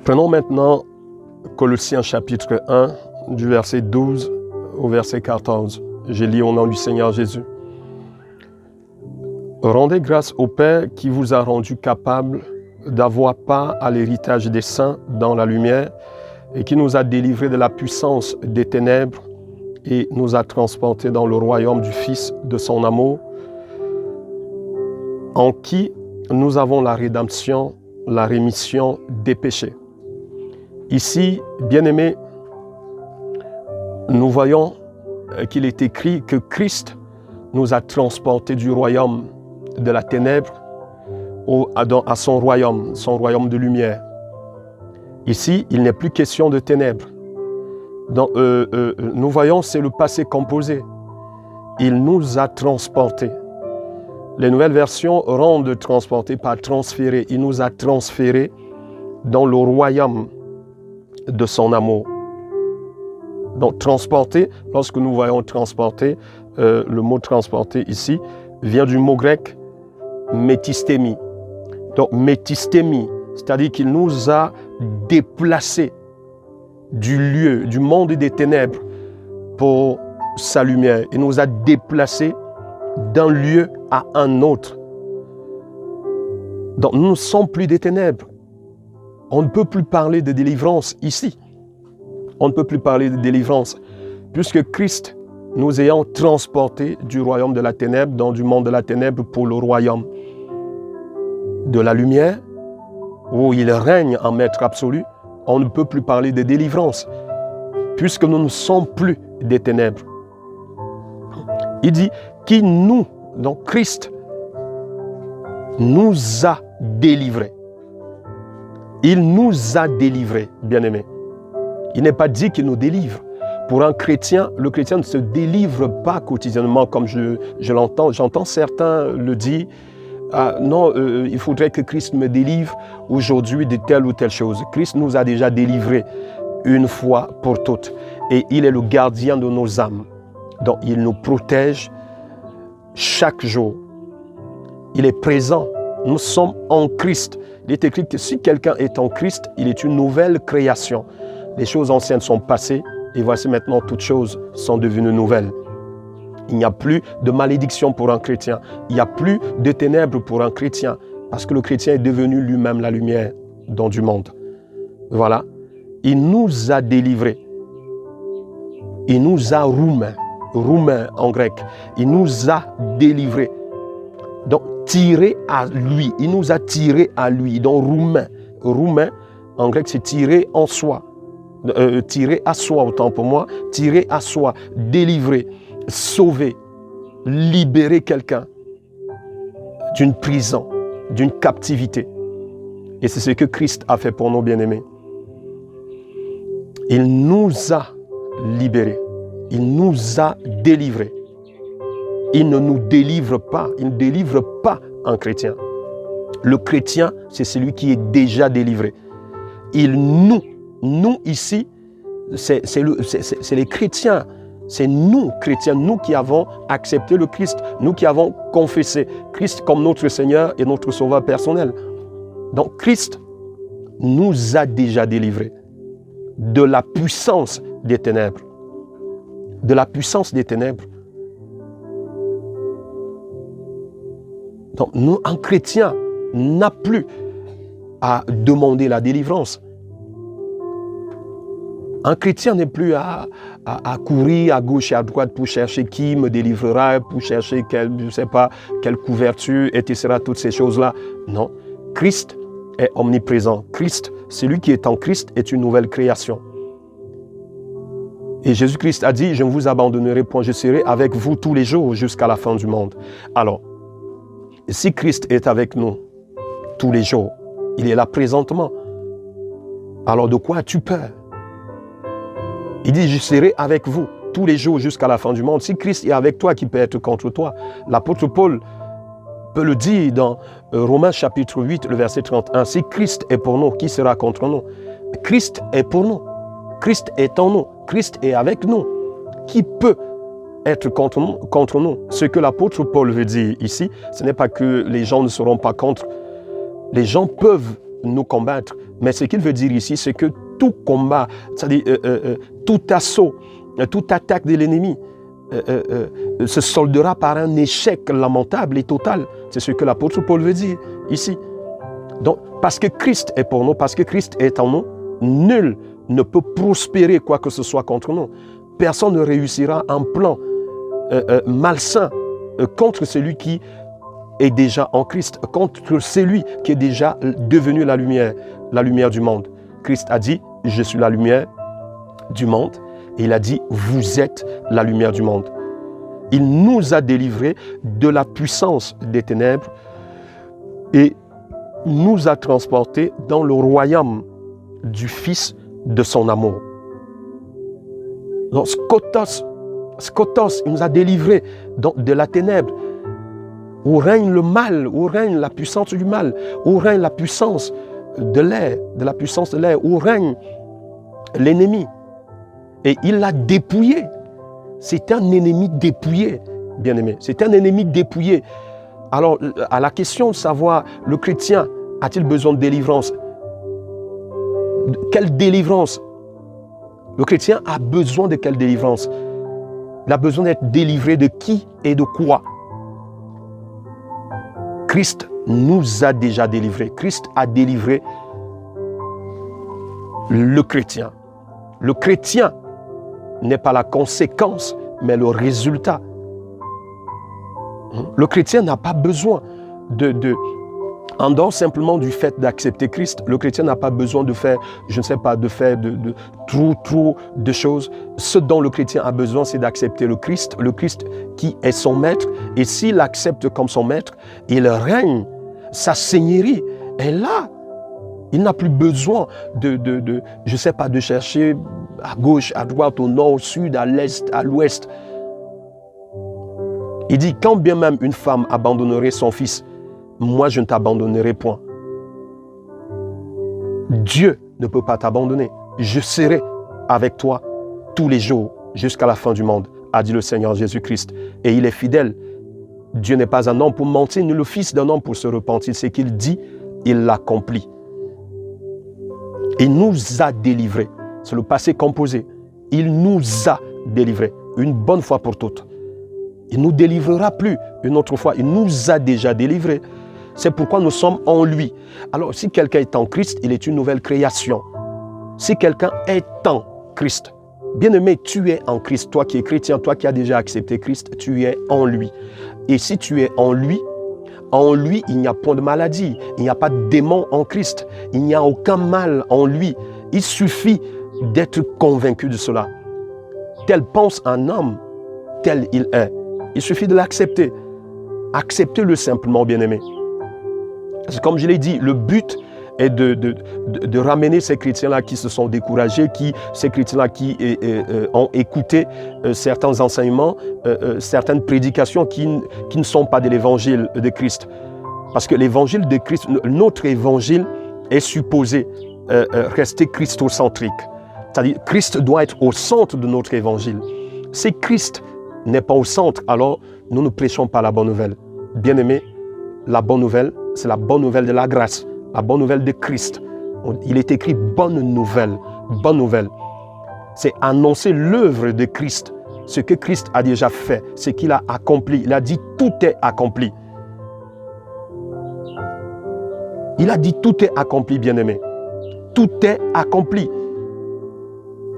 Prenons maintenant Colossiens chapitre 1, du verset 12 au verset 14. Je lis au nom du Seigneur Jésus. Rendez grâce au Père qui vous a rendu capable d'avoir part à l'héritage des saints dans la lumière et qui nous a délivrés de la puissance des ténèbres et nous a transportés dans le royaume du Fils de son amour, en qui nous avons la rédemption, la rémission des péchés. Ici, bien-aimés, nous voyons qu'il est écrit que Christ nous a transportés du royaume de la ténèbre à son royaume de lumière. Ici, il n'est plus question de ténèbres. Nous voyons, c'est le passé composé. Il nous a transportés. Les nouvelles versions rendent transporter par transférer. Il nous a transférés dans le royaume de son amour. Donc, transporter, lorsque nous voyons transporter, le mot transporter ici vient du mot grec métistémie. Donc, métistémie, c'est-à-dire qu'il nous a déplacés du lieu, du monde des ténèbres pour sa lumière. Il nous a déplacés d'un lieu à un autre. Donc, nous ne sommes plus des ténèbres. On ne peut plus parler de délivrance ici. On ne peut plus parler de délivrance, puisque Christ nous ayant transportés du royaume de la ténèbre, dans du monde de la ténèbre, pour le royaume de la lumière, où il règne en maître absolu, on ne peut plus parler de délivrance, puisque nous ne sommes plus des ténèbres. Il dit, qui nous, donc Christ, nous a délivrés. Il nous a délivrés, bien-aimés. Il n'est pas dit qu'il nous délivre. Pour un chrétien, le chrétien ne se délivre pas quotidiennement comme je l'entends. J'entends certains le dire. Non, il faudrait que Christ me délivre aujourd'hui de telle ou telle chose. Christ nous a déjà délivrés une fois pour toutes. Et il est le gardien de nos âmes. Donc, il nous protège chaque jour. Il est présent. Nous sommes en Christ. Il est écrit que si quelqu'un est en Christ, il est une nouvelle création. Les choses anciennes sont passées et voici maintenant toutes choses sont devenues nouvelles. Il n'y a plus de malédiction pour un chrétien. Il n'y a plus de ténèbres pour un chrétien parce que le chrétien est devenu lui-même la lumière dans du monde. Voilà. Il nous a délivrés. Il nous a roumain en grec. Il nous a délivrés. Donc, tiré à lui. Il nous a tiré à lui. Donc, roumain en grec, c'est tirer en soi. Tirer à soi, autant pour moi. Tirer à soi, délivrer, sauver, libérer quelqu'un d'une prison, d'une captivité. Et c'est ce que Christ a fait pour nos bien-aimés. Il nous a libérés. Il nous a délivrés. Il ne nous délivre pas. Il ne délivre pas un chrétien. Le chrétien, c'est celui qui est déjà délivré. Nous ici, c'est les chrétiens. C'est nous, chrétiens, nous qui avons accepté le Christ, nous qui avons confessé Christ comme notre Seigneur et notre Sauveur personnel. Donc Christ nous a déjà délivrés de la puissance des ténèbres. De la puissance des ténèbres. Donc nous, un chrétien n'a plus à demander la délivrance. Un chrétien n'est plus à courir à gauche et à droite pour chercher qui me délivrera, pour chercher quelle couverture, etc. Toutes ces choses-là. Non, Christ est omniprésent. Christ, celui qui est en Christ, est une nouvelle création. Et Jésus-Christ a dit, je ne vous abandonnerai point, je serai avec vous tous les jours jusqu'à la fin du monde. Alors, si Christ est avec nous tous les jours, il est là présentement, alors de quoi as-tu peur? Il dit, je serai avec vous tous les jours jusqu'à la fin du monde. Si Christ est avec toi, qui peut être contre toi? L'apôtre Paul peut le dire dans Romains chapitre 8, le verset 31. Si Christ est pour nous, qui sera contre nous? Christ est pour nous. Christ est en nous. Christ est avec nous. Qui peut être contre nous? Ce que l'apôtre Paul veut dire ici, ce n'est pas que les gens ne seront pas contre. Les gens peuvent nous combattre. Mais ce qu'il veut dire ici, c'est que tout combat, c'est-à-dire tout assaut, toute attaque de l'ennemi se soldera par un échec lamentable et total. C'est ce que l'apôtre Paul veut dire ici. Donc, parce que Christ est pour nous, parce que Christ est en nous, nul ne peut prospérer quoi que ce soit contre nous. Personne ne réussira un plan malsain contre celui qui est déjà en Christ, contre celui qui est déjà devenu la lumière du monde. Christ a dit, je suis la lumière du monde. Et il a dit, vous êtes la lumière du monde. Il nous a délivrés de la puissance des ténèbres et nous a transportés dans le royaume du Fils de son amour. Donc, Skotos, il nous a délivrés de la ténèbre, où règne le mal, où règne la puissance du mal, où règne la puissance de l'air, où règne l'ennemi. Et il l'a dépouillé. C'est un ennemi dépouillé, bien-aimé. C'est un ennemi dépouillé. Alors, à la question de savoir, le chrétien a-t-il besoin de délivrance? Quelle délivrance? Le chrétien a besoin de quelle délivrance? Il a besoin d'être délivré de qui et de quoi? Christ nous a déjà délivrés. Christ a délivré le chrétien. Le chrétien n'est pas la conséquence, mais le résultat. Le chrétien n'a pas besoin en dehors simplement du fait d'accepter Christ, le chrétien n'a pas besoin de faire, je ne sais pas, de faire trop de choses. Ce dont le chrétien a besoin, c'est d'accepter le Christ qui est son maître. Et s'il l'accepte comme son maître, il règne, sa seigneurie est là. Il n'a plus besoin je ne sais pas, de chercher à gauche, à droite, au nord, au sud, à l'est, à l'ouest. Il dit, quand bien même une femme abandonnerait son fils, moi je ne t'abandonnerai point. Dieu ne peut pas t'abandonner. Je serai avec toi tous les jours jusqu'à la fin du monde, a dit le Seigneur Jésus-Christ. Et il est fidèle. Dieu n'est pas un homme pour mentir, ni le fils d'un homme pour se repentir. Ce qu'il dit, il l'accomplit. Il nous a délivrés. C'est le passé composé. Il nous a délivrés une bonne fois pour toutes. Il ne nous délivrera plus une autre fois. Il nous a déjà délivrés. C'est pourquoi nous sommes en lui. Alors, si quelqu'un est en Christ, il est une nouvelle création. Si quelqu'un est en Christ, bien-aimé, tu es en Christ. Toi qui es chrétien, toi qui as déjà accepté Christ, tu es en lui. Et si tu es en lui, il n'y a point de maladie. Il n'y a pas de démon en Christ. Il n'y a aucun mal en lui. Il suffit d'être convaincu de cela. Tel pense un homme, tel il est. Il suffit de l'accepter. Acceptez-le simplement, bien-aimé. Comme je l'ai dit, le but est de ramener ces chrétiens-là qui se sont découragés, ces chrétiens-là qui ont écouté certains enseignements, certaines prédications qui ne sont pas de l'évangile de Christ. Parce que l'évangile de Christ, notre évangile est supposé rester christocentrique. C'est-à-dire, Christ doit être au centre de notre évangile. Si Christ n'est pas au centre, alors nous ne prêchons pas la bonne nouvelle. Bien-aimé, la bonne nouvelle, c'est la bonne nouvelle de la grâce, la bonne nouvelle de Christ. Il est écrit bonne nouvelle, bonne nouvelle. C'est annoncer l'œuvre de Christ, ce que Christ a déjà fait, ce qu'il a accompli. Il a dit tout est accompli. Il a dit tout est accompli, bien-aimé. Tout est accompli.